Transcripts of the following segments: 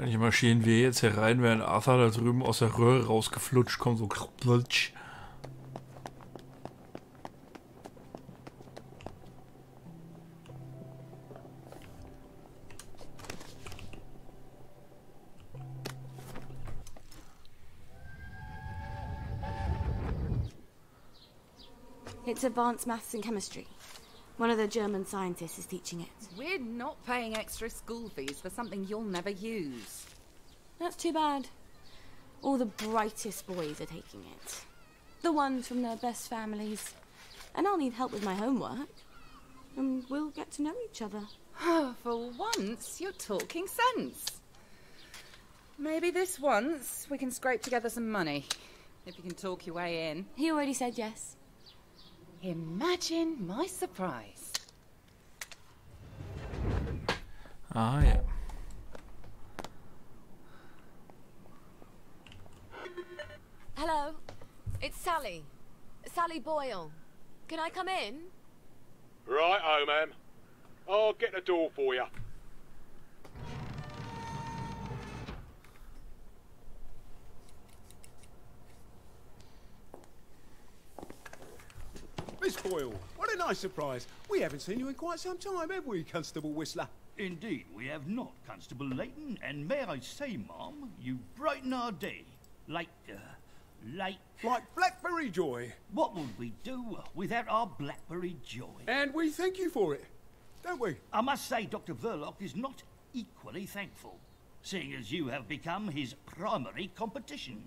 Wahrscheinlich marschieren wir jetzt herein, während Arthur da drüben aus der Röhre rausgeflutscht kommt, so klutsch. It's advanced maths and chemistry. One of the German scientists is teaching it. We're not paying extra school fees for something you'll never use. That's too bad. All the brightest boys are taking it. The ones from their best families. And I'll need help with my homework. And we'll get to know each other. For once, you're talking sense. Maybe this once we can scrape together some money. If you can talk your way in. He already said yes. Imagine my surprise. Ah, ja. Hello, it's Sally. Sally Boyle. Can I come in? Right, ma'am. I'll get the door for you. Miss Boyle, what a nice surprise. We haven't seen you in quite some time, have we, Constable Whistler? Indeed, we have not, Constable Layton, and may I say, Ma'am, you brighten our day. Like Blackberry Joy. What would we do without our Blackberry Joy? And we thank you for it, don't we? I must say Dr. Verloc is not equally thankful, seeing as you have become his primary competition.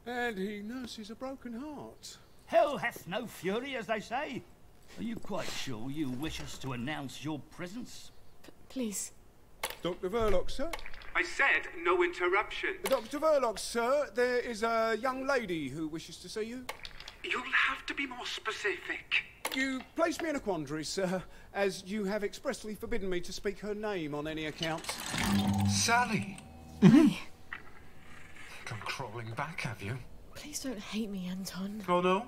And he nurses a broken heart. Hell hath no fury, as they say. Are you quite sure you wish us to announce your presence? Please. Dr. Verloc, sir? I said no interruption. Dr. Verloc, sir, there is a young lady who wishes to see you. You'll have to be more specific. You place me in a quandary, sir, as you have expressly forbidden me to speak her name on any account. Sally! Hi. Come crawling back, have you? Please don't hate me, Anton. Oh, no?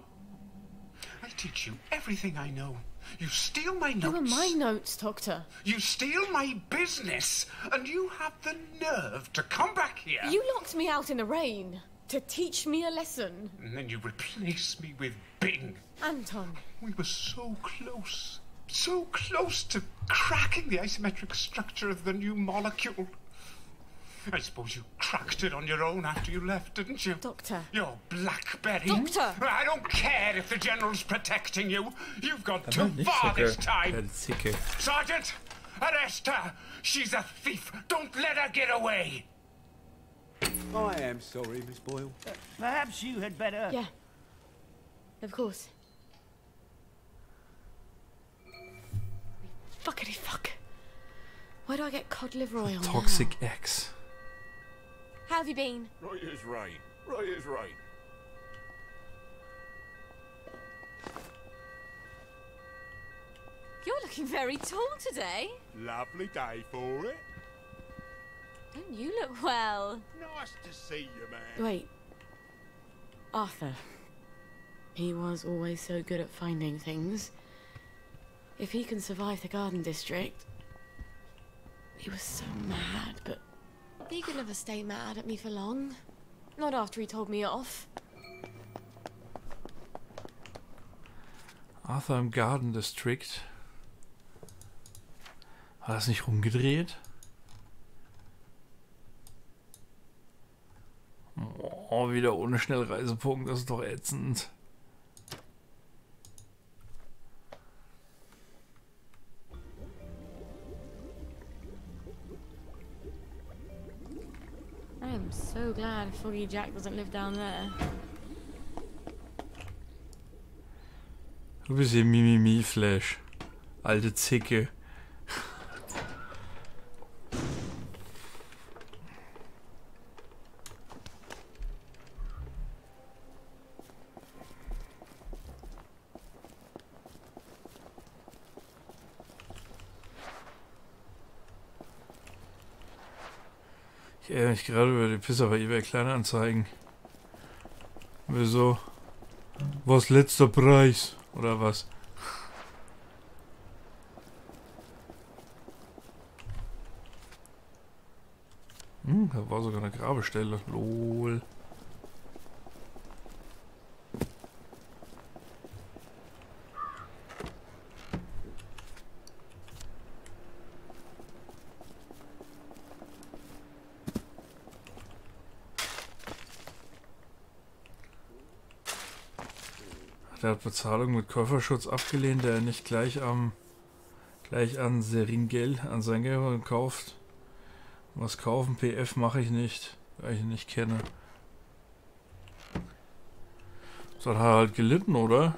I teach you everything I know. You steal my notes. They were my notes, Doctor. You steal my business, and you have the nerve to come back here. You locked me out in the rain to teach me a lesson. And then you replace me with Bing. Anton. We were so close to cracking the asymmetric structure of the new molecule. I suppose you cracked it on your own after you left, didn't you? Doctor. Your Blackberry. Doctor! I don't care if the General's protecting you. You've gone too far this time. Sergeant, arrest her. She's a thief. Don't let her get away. I am sorry, Miss Boyle. Perhaps you had better... Yeah. Of course. Fuckity fuck. Where do I get cod liver oil Toxic now? X. How have you been? Right as rain. Right as rain. You're looking very tall today. Lovely day for it. Don't you look well? Nice to see you, man. Wait. Arthur. He was always so good at finding things. If he can survive the Garden District... He was so mad, but... He could never stay mad at me for long. Not after he told me off. Arthur im Garden District. War das nicht rumgedreht? Oh, wieder ohne Schnellreisepunkt, das ist doch ätzend. I am so glad Foggy Jack doesn't live down there. Du bist hier Mimimi-Flash. Alte Zicke. Ich ärgere mich gerade über die Pisser bei eBay Kleinanzeigen. Wieso? Was letzter Preis? Oder was? Da war sogar eine Grabestelle. Lol. Der hat Bezahlung mit Käuferschutz abgelehnt, der nicht gleich an Seringel, an sein Geld gekauft. Was kaufen? PF mache ich nicht, weil ich ihn nicht kenne. So hat er halt gelitten, oder?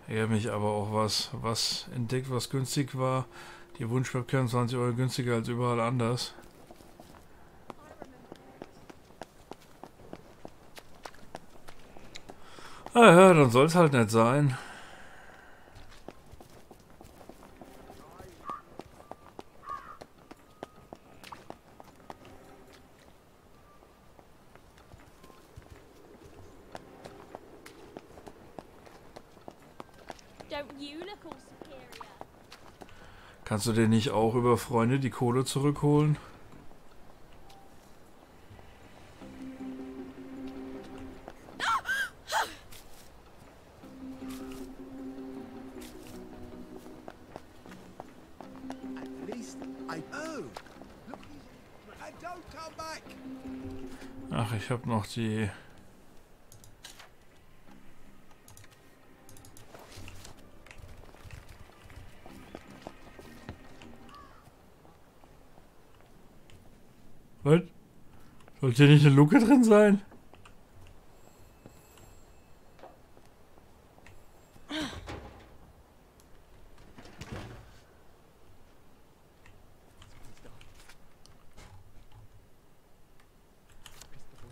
Ich habe mich aber auch was entdeckt, was günstig war. Die Wunschwebcam 20 Euro günstiger als überall anders. Ah ja, dann soll es halt nicht sein. Kannst du dir nicht auch über Freunde die Kohle zurückholen? Ach, ich habe noch die... Was? Sollte hier nicht eine Luke drin sein?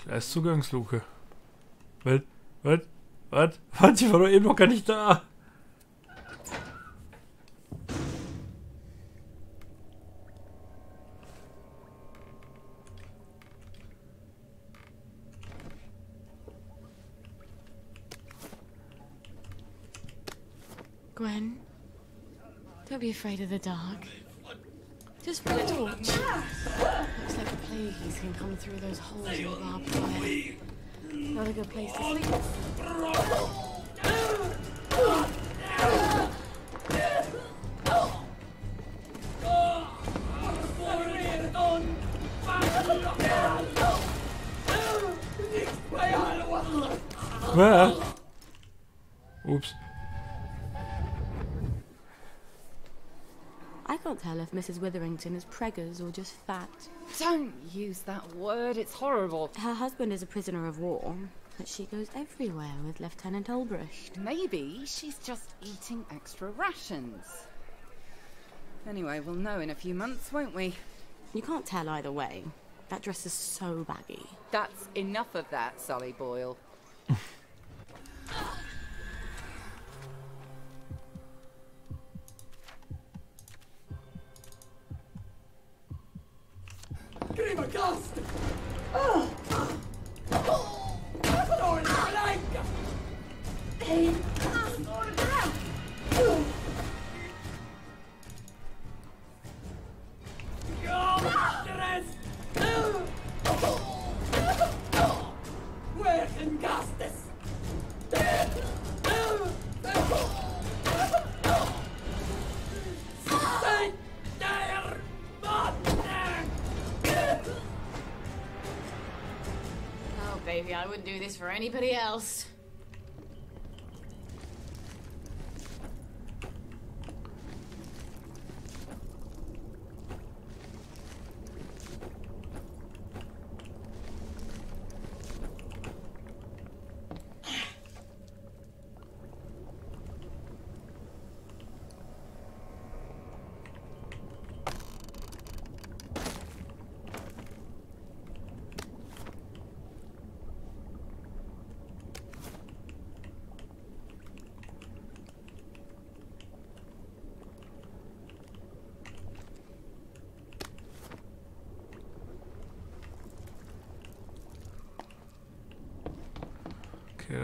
Da ist Zugangsluke. Was? Was? Was? Was? Ich war doch eben noch gar nicht da. Gwen, don't be afraid of the dark. Just put a torch. Looks like the plagues can come through those holes in the barbed wire. Not a good place to sleep. Where? Oops. I can't tell if Mrs. Witherington is preggers or just fat. Don't use that word, it's horrible. Her husband is a prisoner of war, but she goes everywhere with Lieutenant Ulbricht. Maybe she's just eating extra rations. Anyway, we'll know in a few months, won't we? You can't tell either way. That dress is so baggy. That's enough of that, Sully Boyle. Give him a gust! Oh! Door in the leg! Hey! Where can Gastus? Oh, baby, I wouldn't do this for anybody else.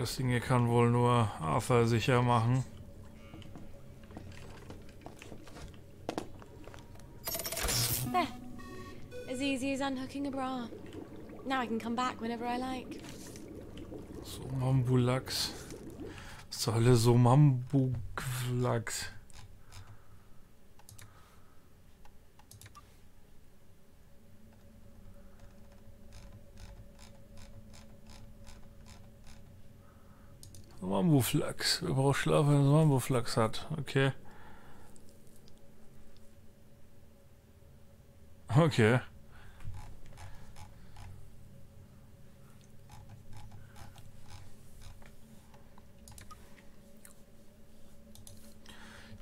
Das Ding hier kann wohl nur Arthur sicher machen. There. As easy as unhooking a bra. Now I can come back whenever I like. Somambulax. Was zur Hölle Somambulax? Somambuflax. Wer braucht Schlaf, wenn er Somambuflax hat? Okay. Okay.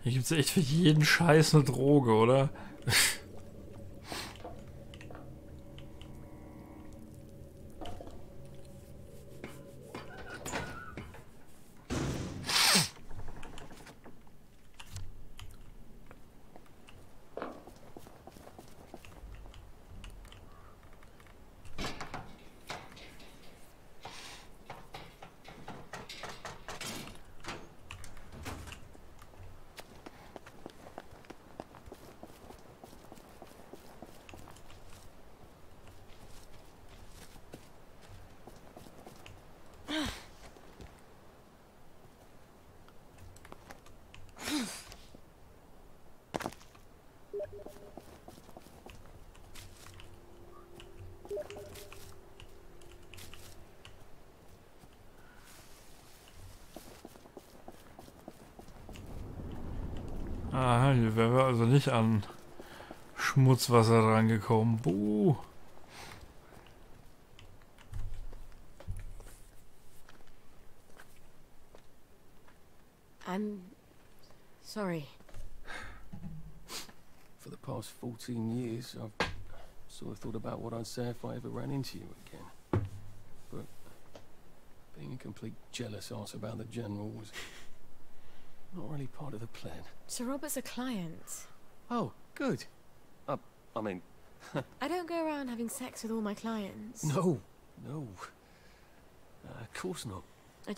Hier gibt es echt für jeden Scheiß eine Droge, oder? Aha, hier wären wir also nicht an Schmutzwasser rangekommen. Buh. I'm sorry. For the past 14 years, I've sort of thought about what I'd say if I ever ran into you again. But being a complete jealous arse about the General was not really part of the plan. Sir Robert's a client. Oh, good. I mean... I don't go around having sex with all my clients. No. Of course not. I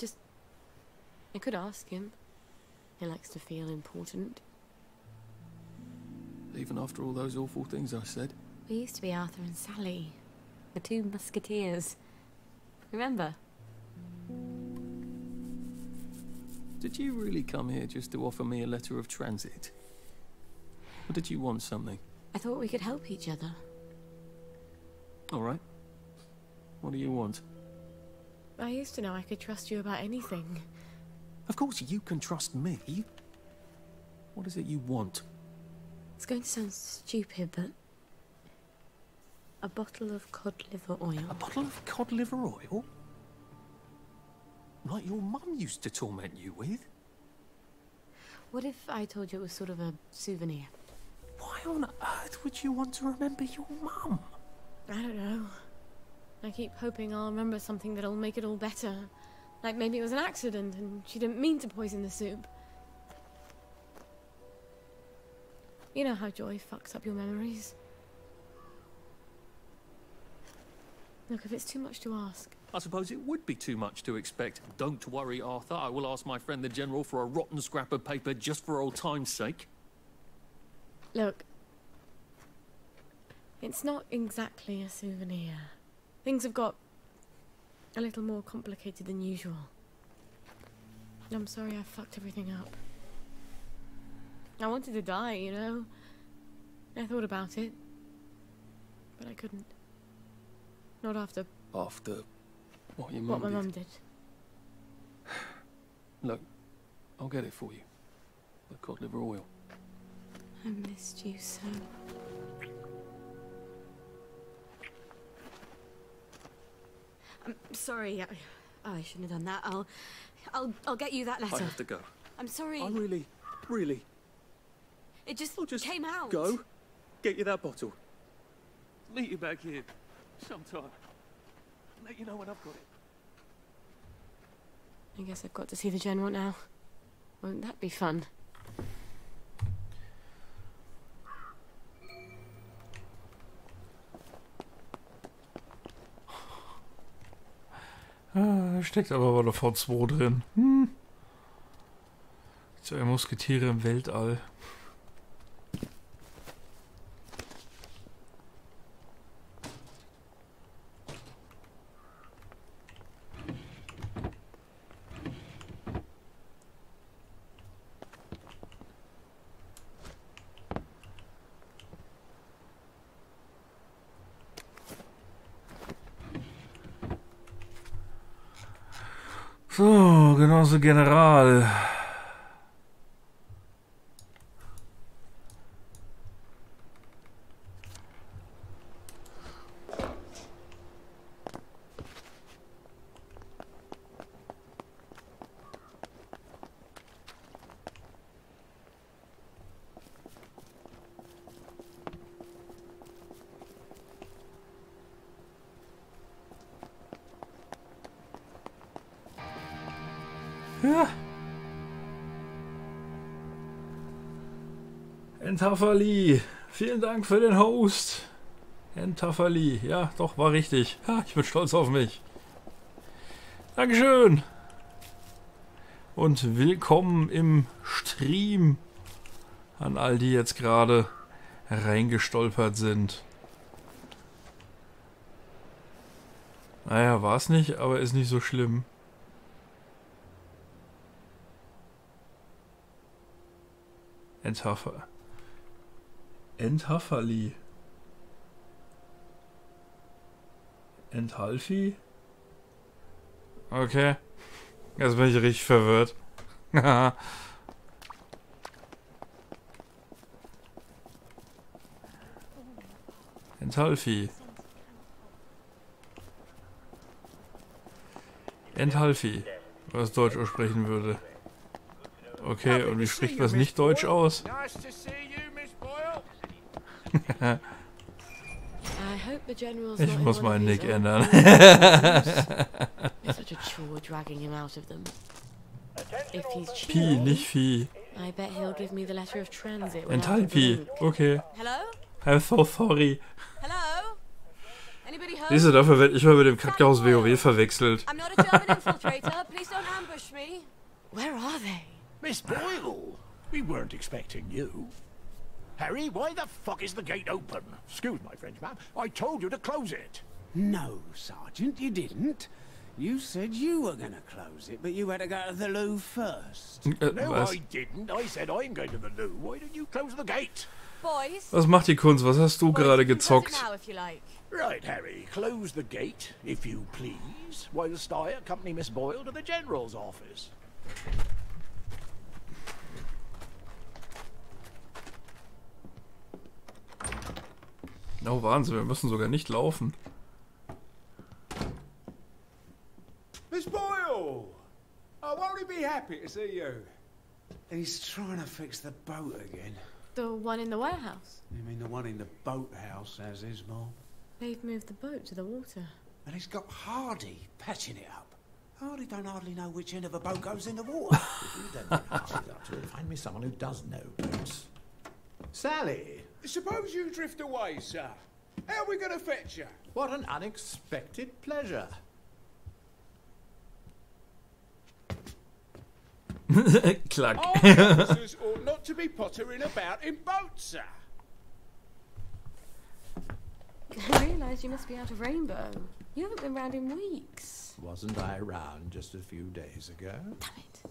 could ask him. He likes to feel important. Even after all those awful things I said? We used to be Arthur and Sally. The two musketeers. Remember? Did you really come here just to offer me a letter of transit? Or did you want something? I thought we could help each other. All right. What do you want? I used to know I could trust you about anything. Of course you can trust me. What is it you want? It's going to sound stupid, but... a bottle of cod liver oil. A bottle of cod liver oil? Like your mum used to torment you with? What if I told you it was sort of a souvenir? Why on earth would you want to remember your mum? I don't know. I keep hoping I'll remember something that'll make it all better. Like maybe it was an accident and she didn't mean to poison the soup. You know how joy fucks up your memories. Look, if it's too much to ask... I suppose it would be too much to expect. Don't worry, Arthur. I will ask my friend the General for a rotten scrap of paper just for old time's sake. Look. It's not exactly a souvenir. Things have got a little more complicated than usual. I'm sorry I fucked everything up. I wanted to die, you know? I thought about it. But I couldn't. Not after... After what your what mum my did? mum did. Look, I'll get it for you. The cod liver oil. I missed you so. I'm sorry. I shouldn't have done that. I'll get you that letter. I have to go. I'm sorry. I really... It just, I'll just came out. Go. Get you that bottle. Meet you back here sometime. Let you know when I've got it. I guess I've got to see the General now. Won't that be fun? Da steckt aber bei der V2 drin. Zwei Musketiere im Weltall. So, Genosse General. Ja. Entafali, vielen Dank für den Host. Entafali, ja, doch, war richtig. Ja, ich bin stolz auf mich. Dankeschön. Und willkommen im Stream an all die jetzt gerade reingestolpert sind. Naja, war es nicht, aber ist nicht so schlimm. Entafali. Enthalfi? Okay. Jetzt bin ich richtig verwirrt. Enthalfi. Enthalfi. Was Deutsch aussprechen würde. Okay, und wie spricht man es nicht Deutsch aus? Ich muss meinen Nick ändern. Pi, nicht Vieh. Enthalpi. Okay. I'm so sorry. Siehst du, dafür werde ich mal mit dem Khatgar aus WoW verwechselt. Where are they? Miss Boyle, we weren't expecting you. Harry, why the fuck is the gate open? Excuse my French, ma'am. I told you to close it. No, Sergeant, you didn't. You said you were going to close it, but you had to go to the loo first. No, I didn't. I said I'm going to the loo. Why don't you close the gate? Boys. Was macht die Kunst? Was hast du gerade gezockt? Right, Harry, close the gate, if you please, while I accompany Miss Boyle to the General's office. Oh, Wahnsinn, wir müssen sogar nicht laufen. Miss Boyle! Oh, won't he be happy to see you? He's trying to fix the boat again. The one in the warehouse? You mean the one in the boathouse, as is, Mom? They've moved the boat to the water. And he's got Hardy patching it up. Hardy don't hardly know which end of a boat goes in the water. If you don't think Hardy's up to it, find me someone who does know boats. Sally! Suppose you drift away, sir. How are we going to fetch you? What an unexpected pleasure. Klack. Our officers ought not to be pottering about in boats, sir. I realise you must be out of Rainbow. You haven't been round in weeks. Wasn't I around just a few days ago? Damn it.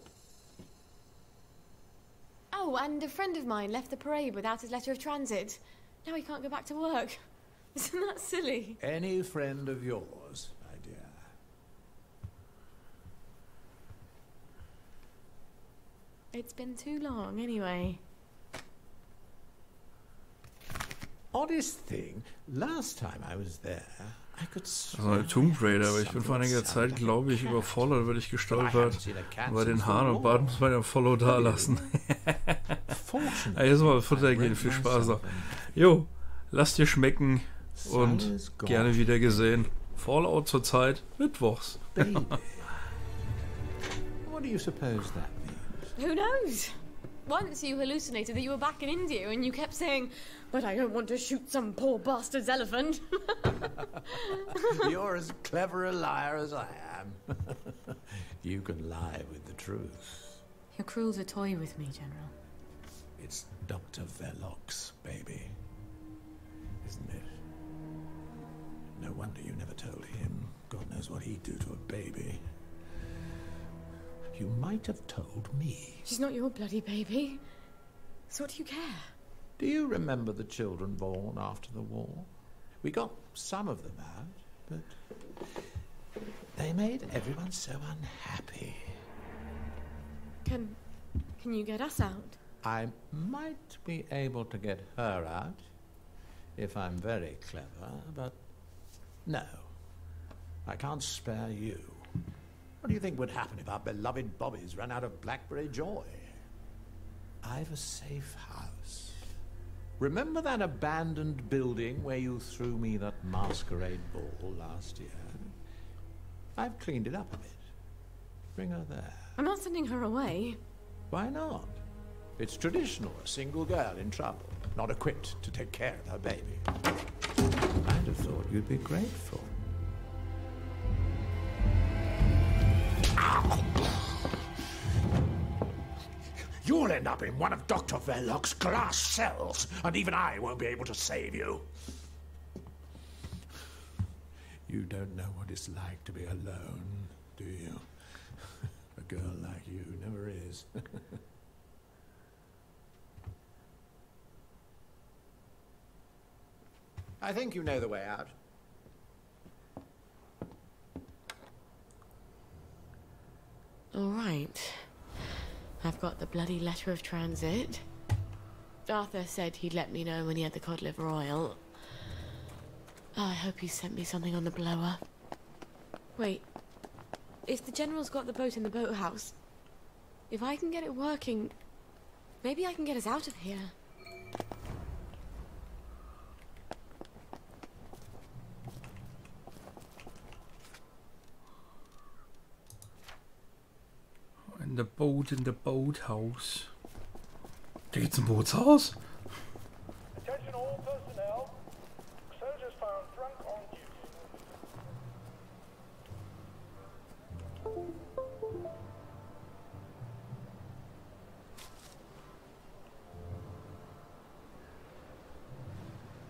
Oh, and a friend of mine left the parade without his letter of transit. Now he can't go back to work. Isn't that silly? Any friend of yours, my dear. It's been too long, anyway. Oddest thing, last time I was there, I could Also Tomb Raider, aber ich bin vor einiger Zeit, glaube ich, über Follow werde ich gestolpert. Bei den Haaren und Bart muss man ja Follow da lassen. Jetzt mal Futter gehen, viel Spaß noch. Jo, lasst dir schmecken und gerne wieder gesehen. Fallout zurzeit mittwochs. What do you suppose that means? Who knows? Once you hallucinated that you were back in India and you kept saying, "But I don't want to shoot some poor bastard's elephant." You're as clever a liar as I am. am. You can lie with the truth. You're cruel to toy with me, General. It's Dr. Verloc's baby, isn't it? No wonder you never told him. God knows what he'd do to a baby. You might have told me. She's not your bloody baby. So what do you care? Do you remember the children born after the war? We got some of them out, but they made everyone so unhappy. Can you get us out? I might be able to get her out if I'm very clever, but no. I can't spare you. What do you think would happen if our beloved Bobbies ran out of blackberry joy? I've a safe house. Remember that abandoned building where you threw me that masquerade ball last year? I've cleaned it up a bit. Bring her there. I'm not sending her away. Why not? It's traditional, a single girl in trouble, not equipped to take care of her baby. I'd have thought you'd be grateful. You'll end up in one of Dr. Verloc's glass cells, and even I won't be able to save you. You don't know what it's like to be alone, do you? A girl like you never is. I think you know the way out. All right. I've got the bloody letter of transit. Arthur said he'd let me know when he had the cod liver oil. Oh, I hope he sent me something on the blower. Wait. If the General's got the boat in the boathouse, if I can get it working, maybe I can get us out of here. In the boathouse. Da geht's im Bootshaus? Attention all personnel. Soldiers found drunk on duty.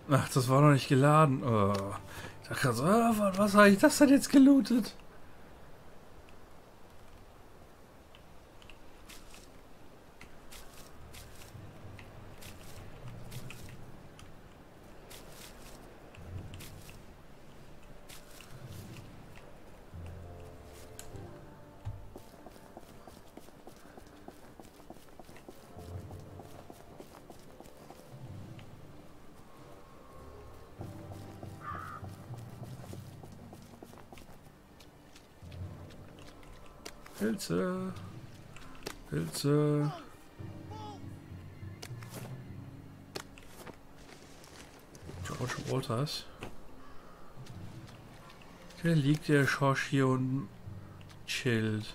Ach, das war noch nicht geladen. Oh. Ich dachte so, was habe ich das denn jetzt gelootet? Pilze. Pilze. George Walters. Der liegt der Schorsch hier und chillt.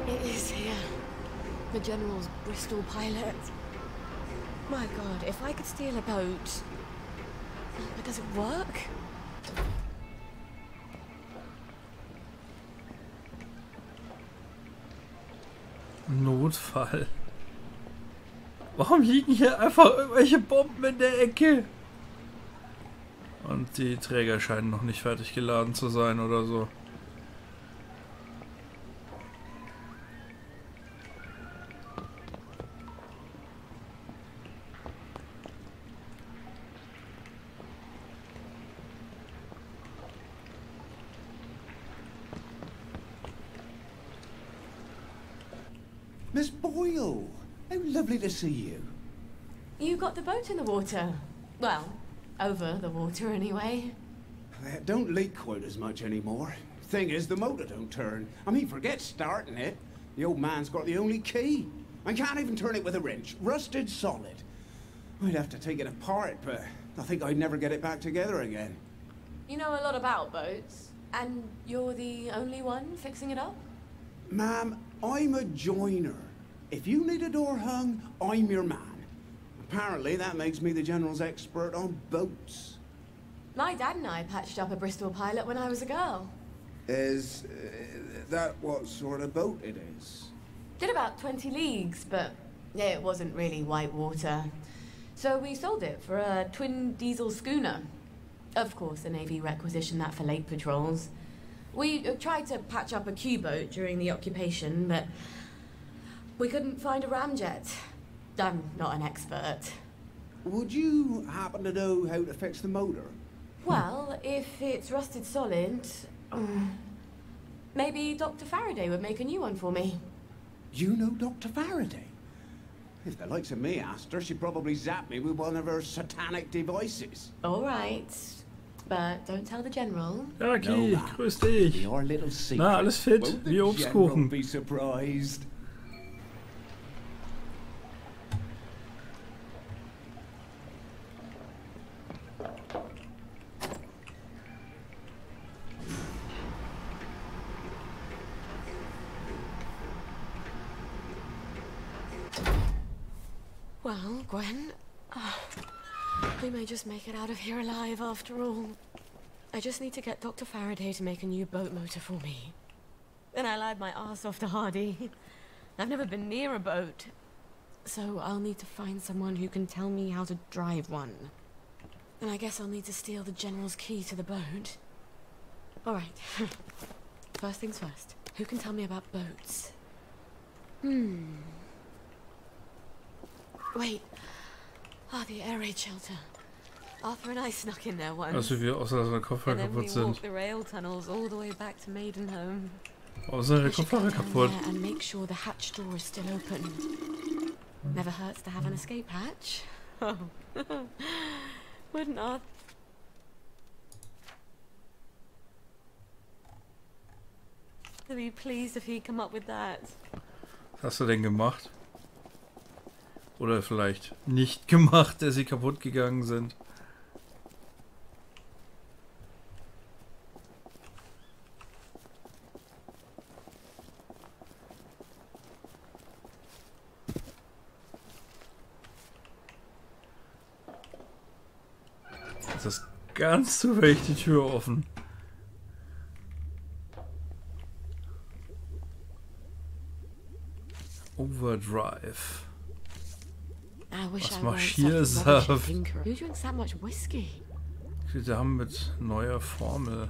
It is here. The General's Bristol pilot. My God, if I could steal a boat. But does it work? Notfall. Warum liegen hier einfach irgendwelche Bomben in der Ecke? Und die Träger scheinen noch nicht fertig geladen zu sein oder so. Miss Boyle! How lovely to see you. You got the boat in the water. Well, over the water anyway. It don't leak quite as much anymore. Thing is, the motor don't turn. I mean, forget starting it. The old man's got the only key. I can't even turn it with a wrench. Rusted solid. I'd have to take it apart, but I think I'd never get it back together again. You know a lot about boats, and you're the only one fixing it up? Ma'am, I'm a joiner. If you need a door hung, I'm your man. Apparently, that makes me the General's expert on boats. My dad and I patched up a Bristol pilot when I was a girl. Is that what sort of boat it is? Did about 20 leagues, but it wasn't really white water. So we sold it for a twin diesel schooner. Of course, the Navy requisitioned that for lake patrols. We tried to patch up a Q-boat during the occupation, but we couldn't find a ramjet. I'm not an expert. Would you happen to know how to fix the motor? Well, if it's rusted solid, maybe Dr. Faraday would make a new one for me. You know Dr. Faraday? If the likes of me asked her, she'd probably zap me with one of her satanic devices. All right, but don't tell the General. Ja, okay, grüß dich. Na, alles fit, wie Obstkuchen. Be surprised. Well, Gwen, we may just make it out of here alive after all. I just need to get Dr. Faraday to make a new boat motor for me. Then I lied my ass off to Hardy. I've never been near a boat, so I'll need to find someone who can tell me how to drive one. And I guess I'll need to steal the General's key to the boat. All right. First things first. Who can tell me about boats? Wait. The air raid shelter. Arthur and I snuck in there once. Also wie außer dass meine Kopfhörer kaputt sind. Walked the rail tunnels all the way back to Maidenhome. Außer der Kopfhörer kaputt. And make sure the hatch door is still open. Never hurts to have an escape hatch. Oh. Wouldn't Arthur? I'd be pleased if he'd come up with that. Was hast du denn gemacht? Oder vielleicht nicht gemacht, dass sie kaputt gegangen sind. Jetzt ist ganz zufällig die Tür offen. Overdrive. Was Marschiersaft. Who drinks that much whiskey? Wir haben mit neuer Formel.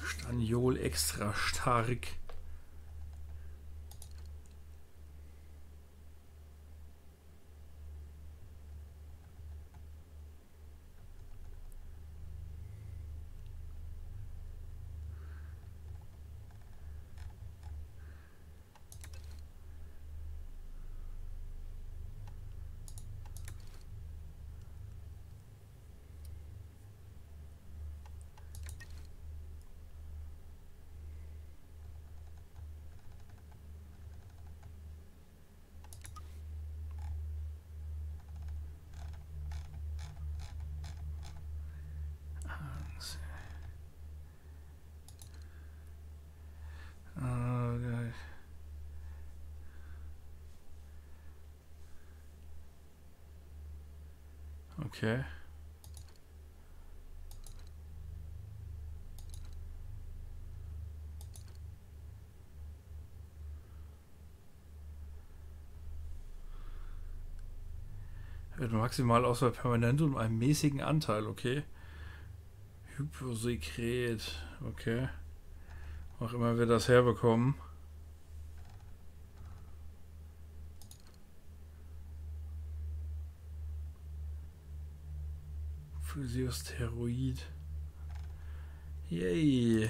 Staniol extra stark. Okay. Wird maximal Auswahl permanent und einem mäßigen Anteil, okay. Hyposekret, okay. Auch immer wir das herbekommen. Physiosteroid. Yay.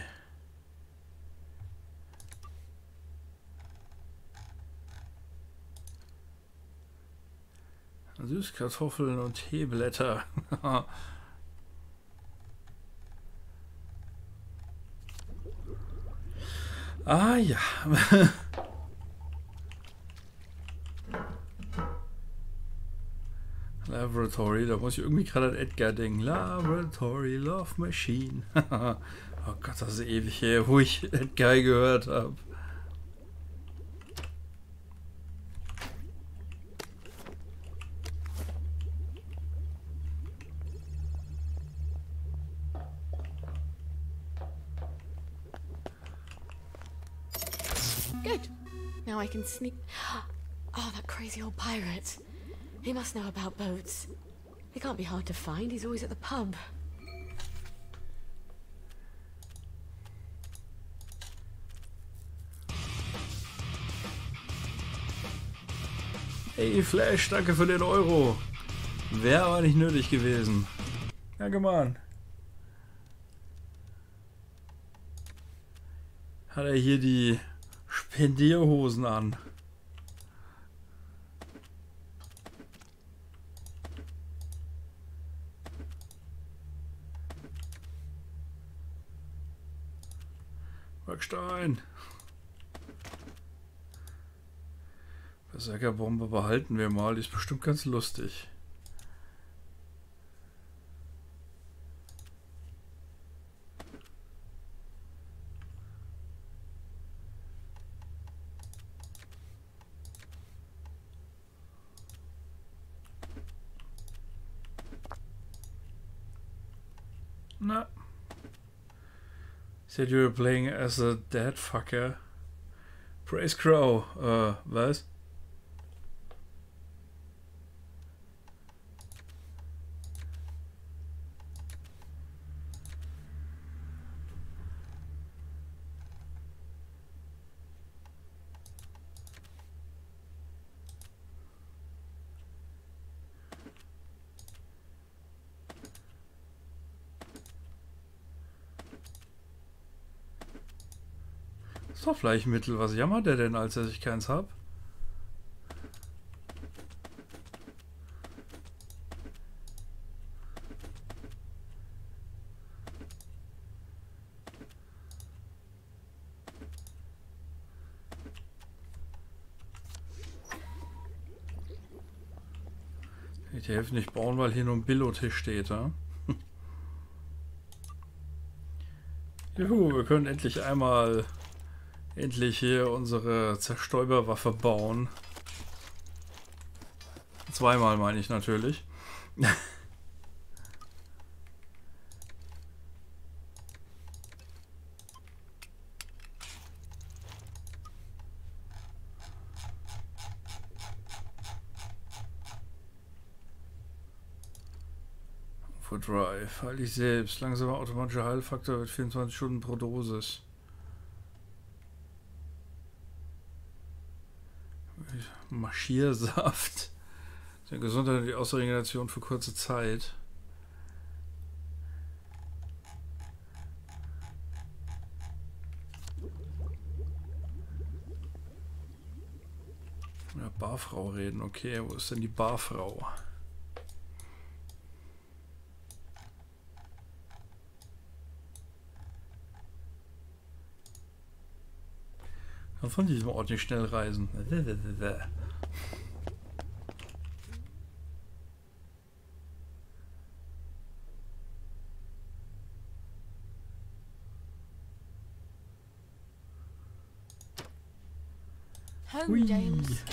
Süßkartoffeln und Teeblätter. Ah ja. Laboratory, da muss ich irgendwie gerade an Edgar denken. Laboratory Love Machine. Oh Gott, das ist ewig her, wo ich Edgar gehört habe. Good. Now I can sneak. Oh, that crazy old pirate. He must know about boats. He can't be hard to find. He's always at the pub. Hey Flash, danke für den Euro. Wäre aber nicht nötig gewesen. Ja, gemein. Hat er hier die Spendierhosen an. Backstein. Berserkerbombe behalten wir mal, die ist bestimmt ganz lustig. Na. Said you were playing as a dead fucker. Praise Crow. Was? Ist doch Fleischmittel. Was jammert der denn, als ich keins hab? Ich helfe nicht bauen, weil hier nur ein Billo-Tisch steht, ja? Juhu, wir können endlich hier unsere Zerstäuberwaffe bauen. Zweimal meine ich natürlich. Drive. Heil dich selbst. Langsamer automatischer Heilfaktor wird 24 Stunden pro Dosis. Marschiersaft. Der Gesundheit und die Ausregeneration für kurze Zeit. Ja, Barfrau reden. Okay, wo ist denn die Barfrau? Kann von diesem Ort nicht schnell reisen. Home, James.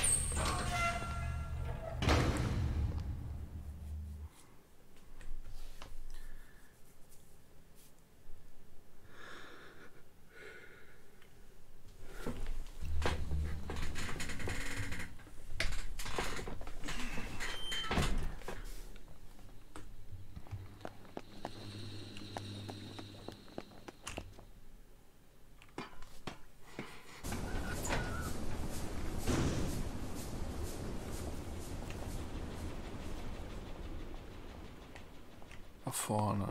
Vorne.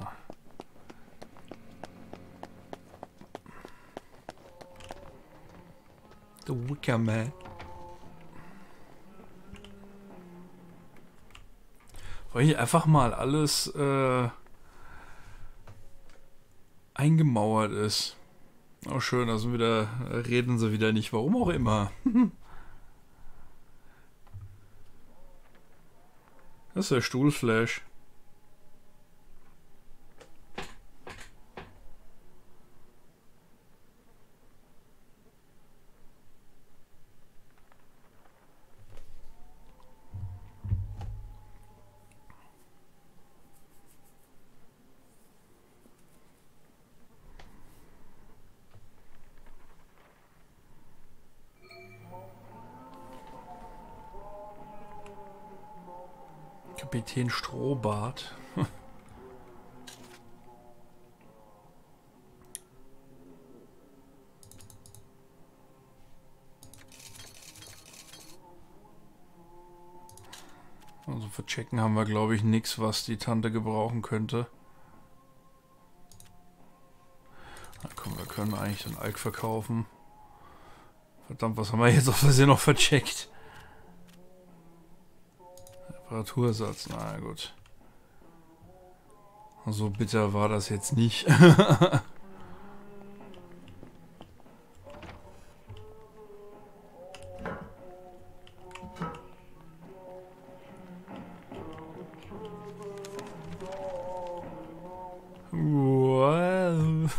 The Wicker Man. Weil hier einfach mal alles eingemauert ist. Oh schön, also wieder reden sie wieder nicht, warum auch immer. Das ist der Stuhlflash. Kapitän Strohbart. Also für Checken haben wir, glaube ich, nichts, was die Tante gebrauchen könnte. Na komm, wir können eigentlich den Alk verkaufen. Verdammt, was haben wir jetzt auf Versehen noch vercheckt? Reparatursatz, na gut. So bitter war das jetzt nicht. Wow.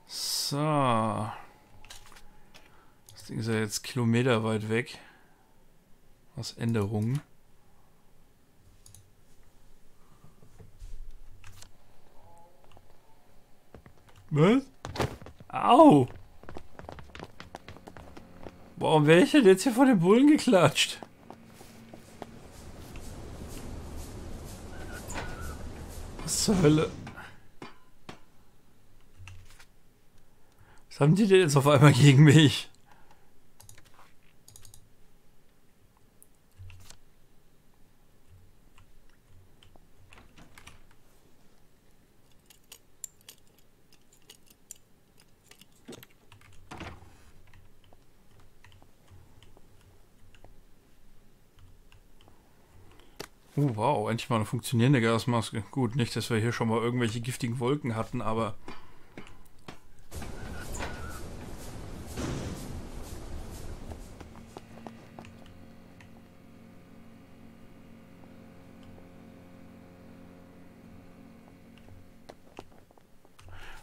So. Das Ding ist ja jetzt kilometerweit weg. Was Änderungen. Was? Au! Warum werde ich denn jetzt hier vor den Bullen geklatscht? Was zur Hölle? Was haben die denn jetzt auf einmal gegen mich? Oh, wow, endlich mal eine funktionierende Gasmaske. Gut, nicht, dass wir hier schon mal irgendwelche giftigen Wolken hatten, aber...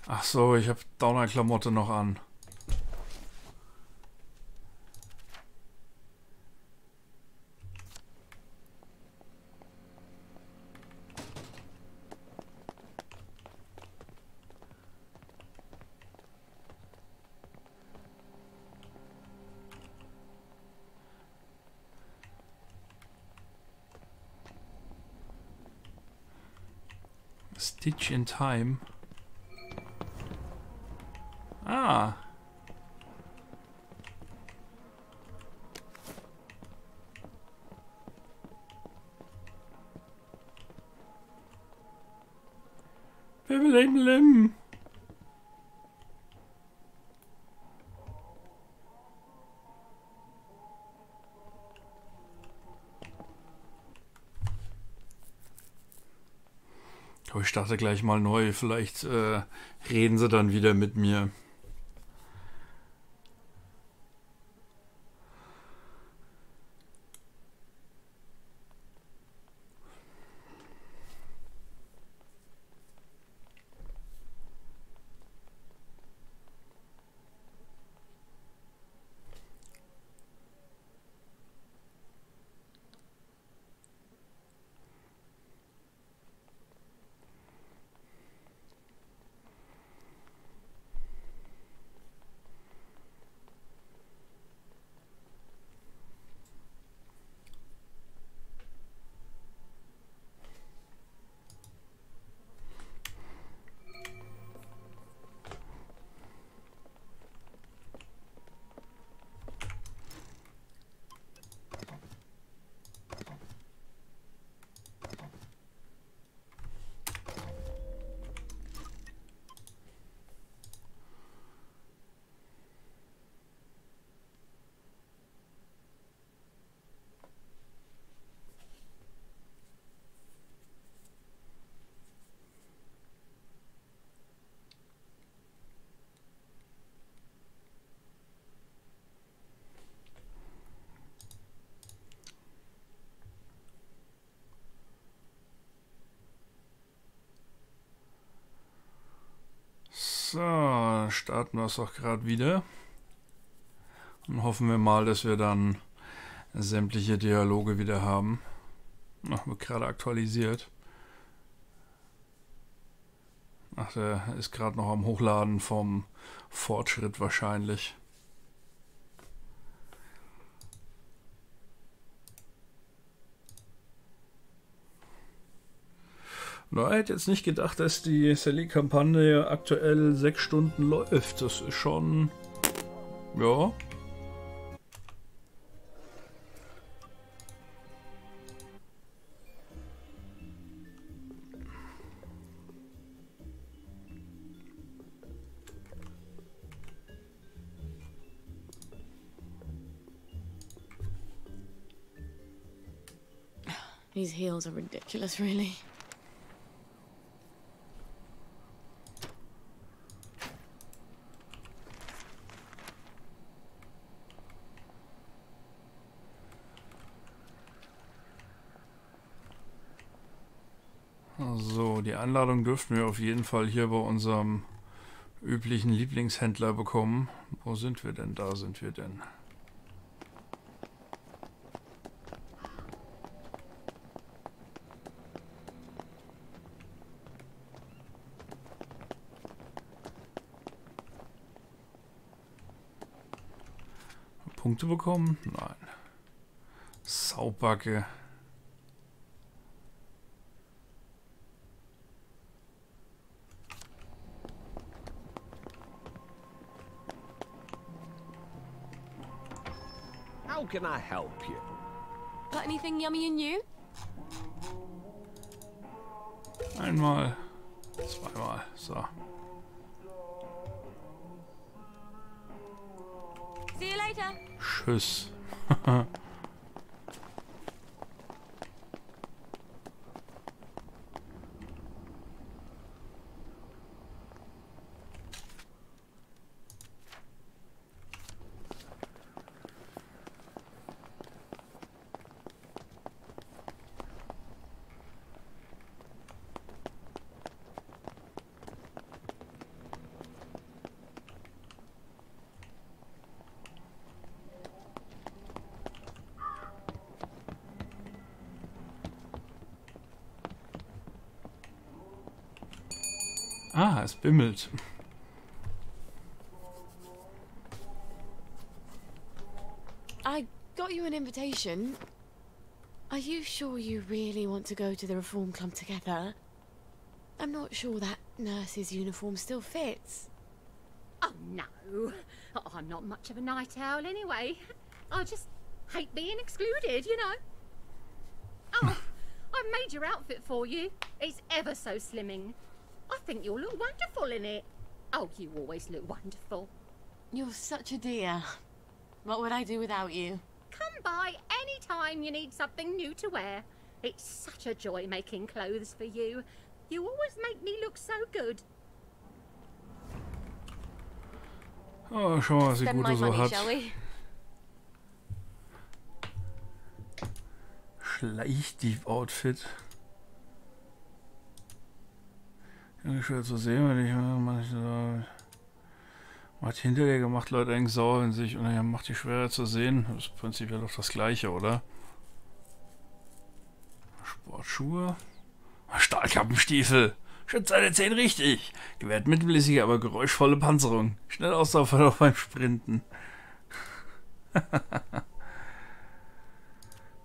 Ach so, ich habe Downer-Klamotte noch an. Stitch in Time. Ah. Bim. Aber ich starte gleich mal neu. Vielleicht reden sie dann wieder mit mir. So, dann starten wir es auch gerade wieder. Und hoffen wir mal, dass wir dann sämtliche Dialoge wieder haben. Ach, wird gerade aktualisiert. Ach, der ist gerade noch am Hochladen vom Fortschritt wahrscheinlich. Na, ich hätte jetzt nicht gedacht, dass die Sally-Kampagne aktuell 6 Stunden läuft. Das ist schon... ja. These heels are ridiculous, really. So, die Einladung dürften wir auf jeden Fall hier bei unserem üblichen Lieblingshändler bekommen. Wo sind wir denn? Da sind wir denn. Punkte bekommen? Nein. Saubacke. How can I help you? Got anything yummy and new? Einmal, zweimal, so. See you later. Tschüss. Ah, es bimmelt. I got you an invitation. Are you sure you really want to go to the Reform Club together? I'm not sure that nurse's uniform still fits. Oh, no. Oh, I'm not much of a night owl anyway. I just hate being excluded, you know. Oh, I've made your outfit for you. It's ever so slimming. I think you'll look wonderful in it. Oh, you always look wonderful. You're such a dear. What would I do without you? Come by any time you need something new to wear. It's such a joy making clothes for you. You always make me look so good. Oh, schau mal, was die Gute so hat. Schleichdieb-Outfit. Schwer zu sehen, wenn ich macht hinter dir gemacht Leute eigentlich sauer in sich und er macht die schwerer zu sehen. Das ist prinzipiell doch das gleiche, oder? Sportschuhe. Stahlkappenstiefel. Schützt seine Zähne richtig. Gewährt mittelmäßige, aber geräuschvolle Panzerung. Schnell Ausdauer beim Sprinten.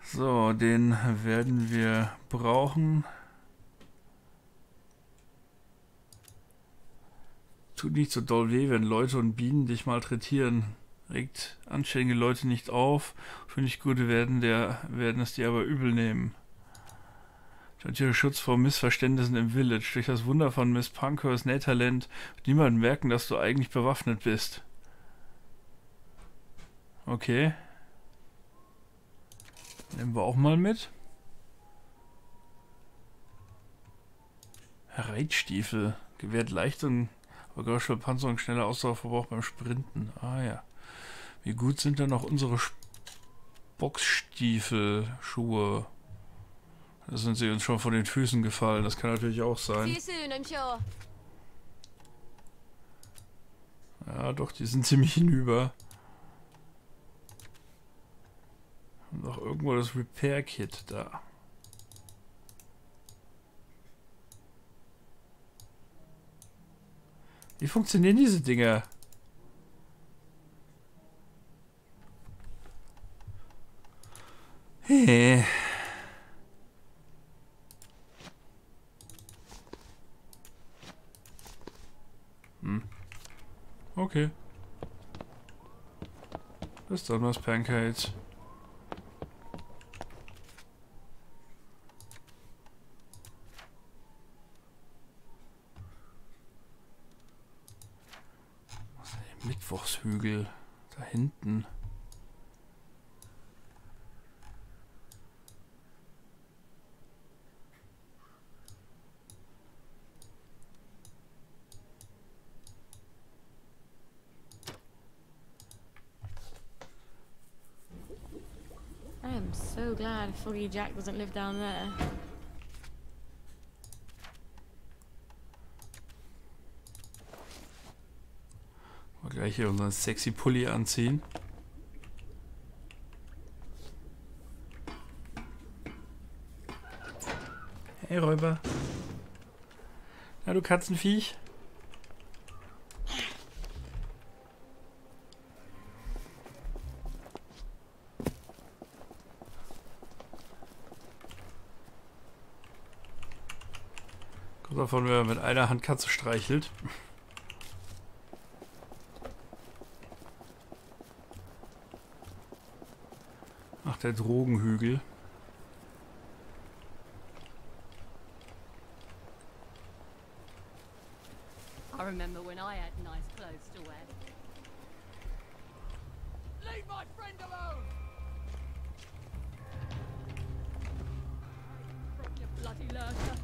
So, den werden wir brauchen. Tut nicht so doll weh, wenn Leute und Bienen dich malträtieren. Regt anständige Leute nicht auf. Finde ich gut, werden es dir aber übel nehmen. Natürlich Schutz vor Missverständnissen im Village. Durch das Wunder von Miss Pankhursts Nähtalent wird niemand merken, dass du eigentlich bewaffnet bist. Okay. Nehmen wir auch mal mit. Reitstiefel. Gewährt leicht und geräuschvolle Panzerung, schneller Ausdauerverbrauch beim Sprinten. Ah ja. Wie gut sind denn noch unsere Boxstiefel, Schuhe? Da sind sie uns schon von den Füßen gefallen. Das kann natürlich auch sein. Ja, doch, die sind ziemlich hinüber. Und auch irgendwo das Repair-Kit da. Wie funktionieren diese Dinger? Hey. Okay. Bis dann, was Pancakes. Was ist denn der Mittwochshügel? Da hinten. I am so glad Foggy Jack doesn't live down there. Mal gleich hier unseren sexy Pulli anziehen. Hey Räuber. Na du Katzenviech. Kommt davon, wenn man mit einer Hand Katze streichelt. Ach, der Drogenhügel. I remember when I had nice clothes to wear. Leave my friend alone! You bloody lurker.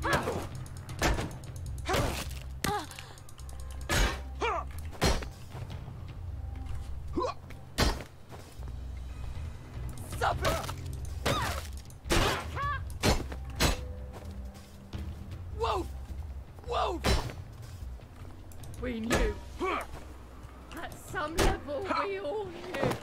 Wolf! Wolf! We knew. At some level, we all knew.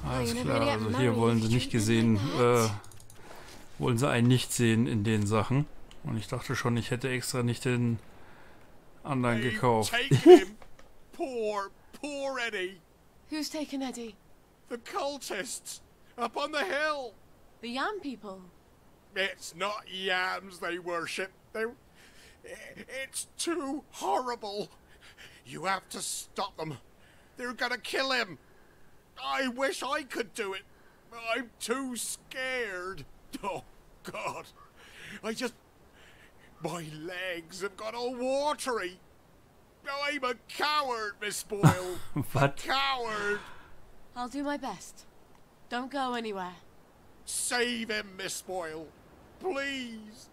Alles klar, also hier wollen sie nicht gesehen, wollen sie einen nicht sehen in den Sachen. Und ich dachte schon, ich hätte extra nicht den anderen gekauft. Poor Eddie. Who's taken Eddie? The cultists up on the hill. The Yam people? It's not yams they worship. It's too horrible. You have to stop them. They're gonna kill him. I wish I could do it. I'm too scared. Oh, God. My legs have got all watery. I'm a coward, Miss Boyle. What? Coward. I'll do my best. Don't go anywhere. Save him, Miss Boyle. Please.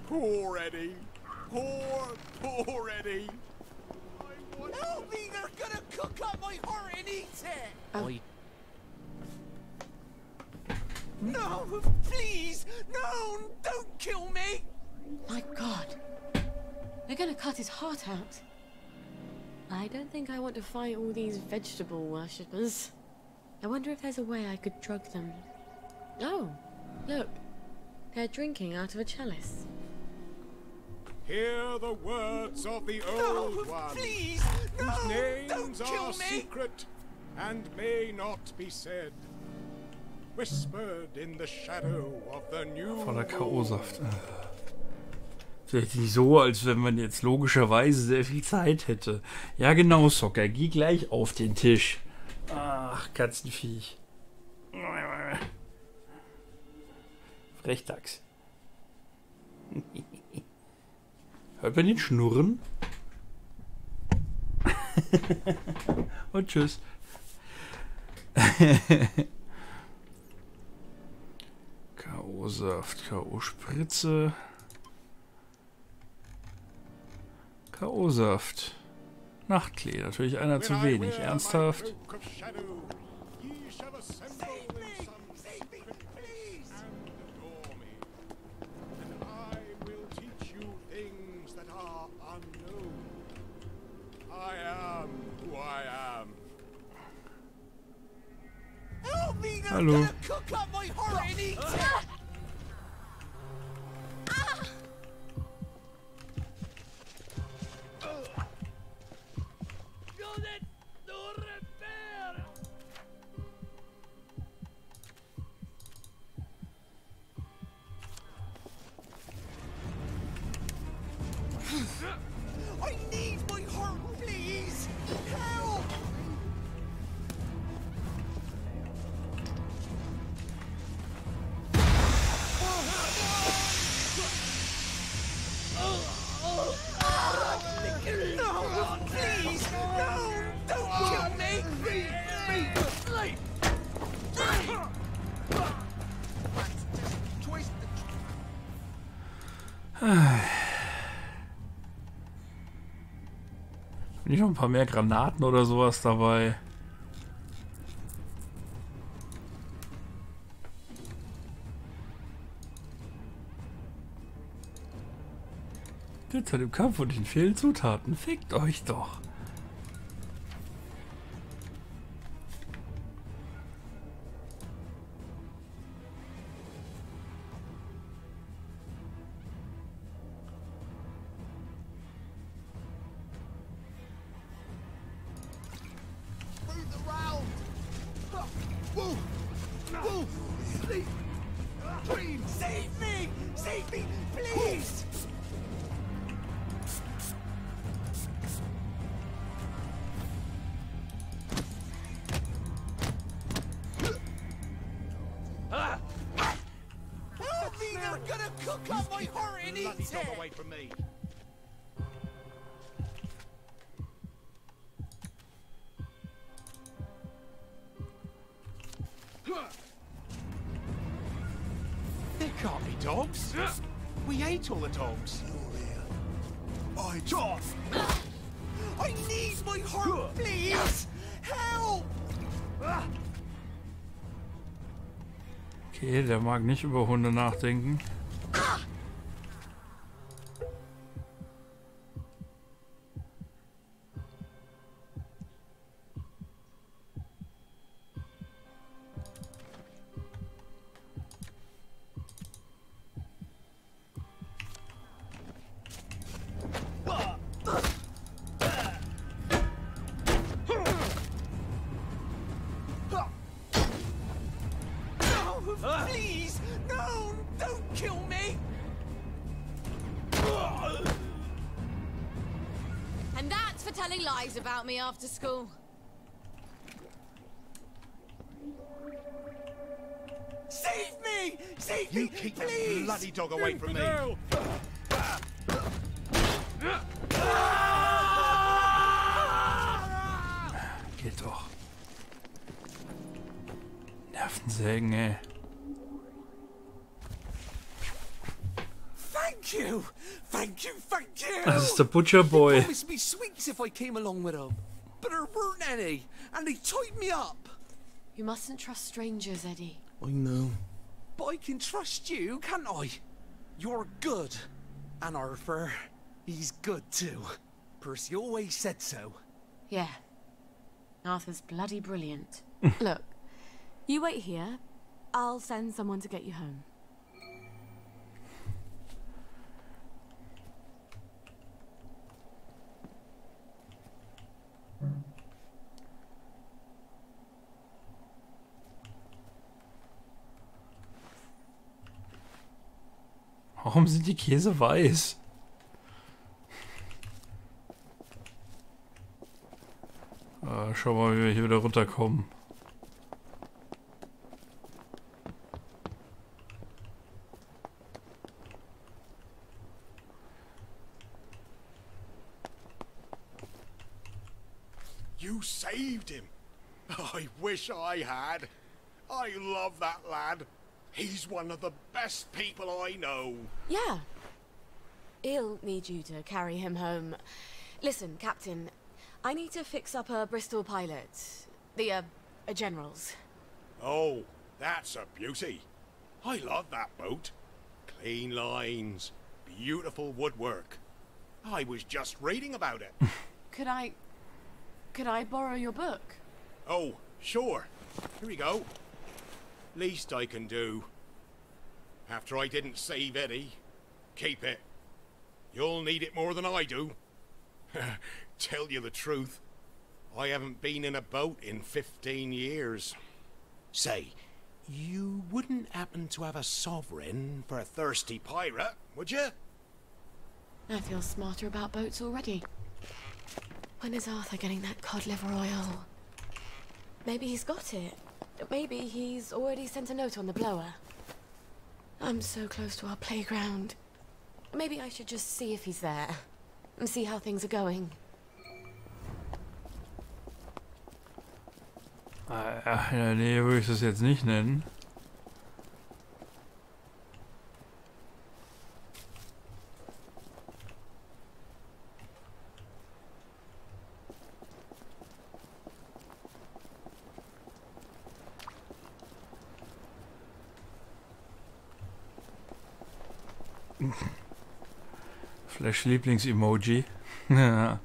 Poor Eddie. Poor Eddie. Help me! They're gonna cook up my heart and eat it! No! Please! No! Don't kill me! My God. They're gonna cut his heart out. I don't think I want to fight all these vegetable worshippers. I wonder if there's a way I could drug them. Oh, look. They're drinking out of a chalice. Hear the words of the old one, please, whose no, names don't kill are me. secret and may not be said. Whispered in the shadow of the new Voller K.O.-Saft. Vielleicht nicht so, als wenn man jetzt logischerweise sehr viel Zeit hätte. Ja genau, Socker, geh gleich auf den Tisch. Ach, Katzenviech. Frechdachs. Hört man den schnurren? Und tschüss. K.O.-Saft, K.O.-Spritze. K.O.-Saft. Nachtklee, natürlich einer zu wenig. Ernsthaft? we shall assemble in some secret place and adore me. And I will teach you things that are unknown. I am who I am. Help me, they're Hello. gonna cook up my heart and eat it! I need my heart, please! Help! No, please! No! Don't kill me! Nicht noch ein paar mehr Granaten oder sowas dabei? Derzeit im Kampf und den fehlen Zutaten. Fickt euch doch. Save me! Save me, please! Help me! They're gonna cook up my heart and eat it! Bloody dog away from me. There can't be dogs. We ate all the dogs. I need my heart, please! Help! Okay, der mag nicht über Hunde nachdenken. Please! No! Don't kill me! And that's for telling lies about me after school. Save me! Save me, You keep please! that bloody dog away from me. Geht doch. Nervensägen, ey. Thank you! Thank you, thank you! Das ist der Butcher Boy. They promised me sweets if I came along with them. But there weren't any, and they tied me up. You mustn't trust strangers, Eddie. I know. But I can trust you, can't I? You're good. And Arthur, he's good too. Percy always said so. Yeah. Arthur's bloody brilliant. Look, you wait here. I'll send someone to get you home. Warum sind die Käse weiß? Schau mal, wie wir hier wieder runterkommen. You saved him. I wish I had. I love that lad. He's one of the best people I know. Yeah. He'll need you to carry him home. Listen, Captain, I need to fix up a Bristol pilot. The, general's. Oh, that's a beauty. I love that boat. Clean lines, beautiful woodwork. I was just reading about it. Could I borrow your book? Oh, sure. Here we go. Least I can do. After I didn't save Eddie, keep it. You'll need it more than I do. Tell you the truth, I haven't been in a boat in 15 years. Say, you wouldn't happen to have a sovereign for a thirsty pirate, would you? I feel smarter about boats already. When is Arthur getting that cod liver oil? Maybe he's got it. Maybe he's already sent a note on the blower. I'm so close to our playground. Maybe I should just see if he's there. And see how things are going. Ach, in der Nähe würde ich das jetzt nicht nennen. Flash Lieblings-Emoji. Ja.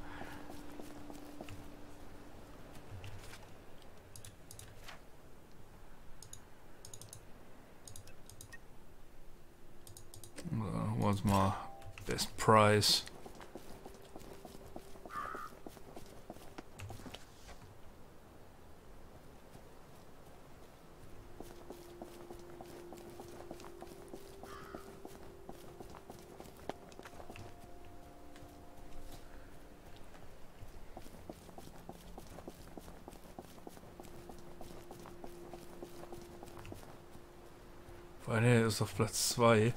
What's my best price? Der ist auf Platz 2.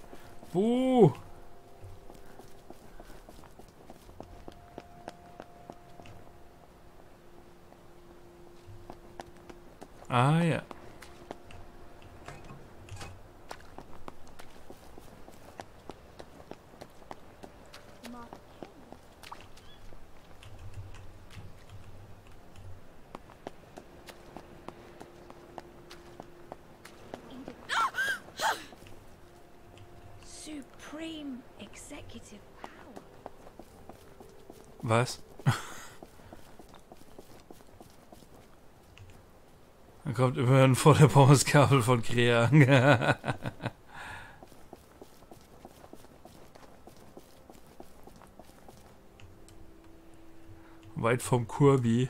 Ah ja. Supreme executive power. Was? Da kommt immerhin vor der Pommes-Kabel von Krea. Weit vom Kurbi.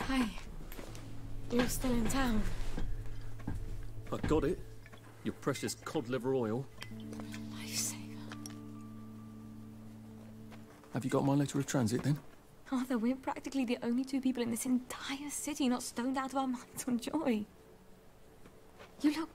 Hi. You're still in town. I got it. Your precious cod liver oil. Lifesaver. Have you got my letter of transit then? Arthur, we're practically the only two people in this entire city not stoned out of our minds on joy. You look